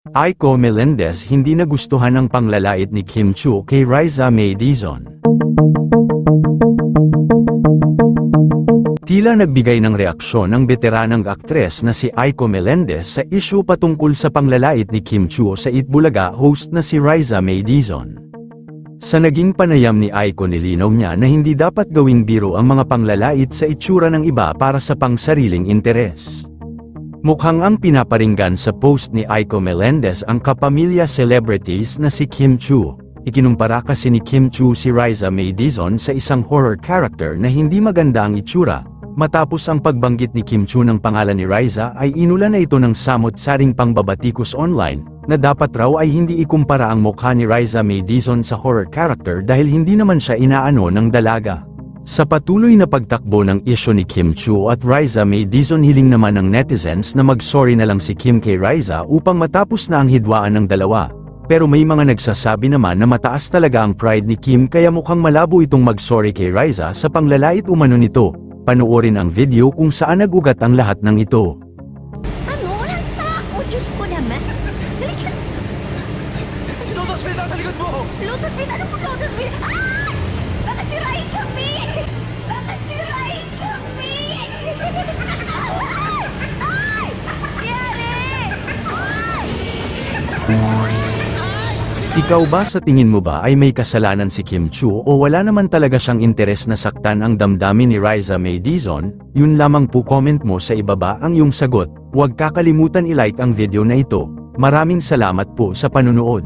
Aiko Melendez hindi nagustuhan ang panglalait ni Kim Chiu kay Riza May Dizon. Tila nagbigay ng reaksyon ang veteranang aktres na si Aiko Melendez sa isyu patungkol sa panglalait ni Kim Chiu sa Itbulaga host na si Riza May Dizon. Sa naging panayam ni Aiko nilinaw niya na hindi dapat gawing biro ang mga panglalait sa itsura ng iba para sa pangsariling interes. Mukhang ang pinaparinggan sa post ni Aiko Melendez ang kapamilya celebrities na si Kim Chiu. Ikinumpara kasi ni Kim Chiu si Riza May Dizon sa isang horror character na hindi maganda ang itsura. Matapos ang pagbanggit ni Kim Chiu ng pangalan ni Riza ay inulan na ito ng samot-saring pangbabatikos online, na dapat raw ay hindi ikumpara ang mukha ni Riza May Dizon sa horror character dahil hindi naman siya inaano ng dalaga. Sa patuloy na pagtakbo ng isyu ni Kim Chiu at Riza May Dizon, hiling naman ng netizens na mag-sorry na lang si Kim kay Riza upang matapos na ang hidwaan ng dalawa. Pero may mga nagsasabi naman na mataas talaga ang pride ni Kim kaya mukhang malabo itong mag-sorry kay Riza sa panglalait umano nito. Panoorin ang video kung saan nagugat ang lahat ng ito. Ano? Walang tao. Diyos ko naman. Halika. Si Lotus Smith nasa likod mo! Lotus Smith? Ano po Lotus Smith? Ah! Bakit si Riza May? Bakit si Riza May? Ay! Yari! Ay! Ikaw ba, sa tingin mo ba ay may kasalanan si Kim Chiu o wala naman talaga siyang interes na saktan ang damdamin ni Riza May Dizon? Yun lamang po, comment mo sa ibaba ang iyong sagot. Huwag kakalimutan i-like ang video na ito. Maraming salamat po sa panunood.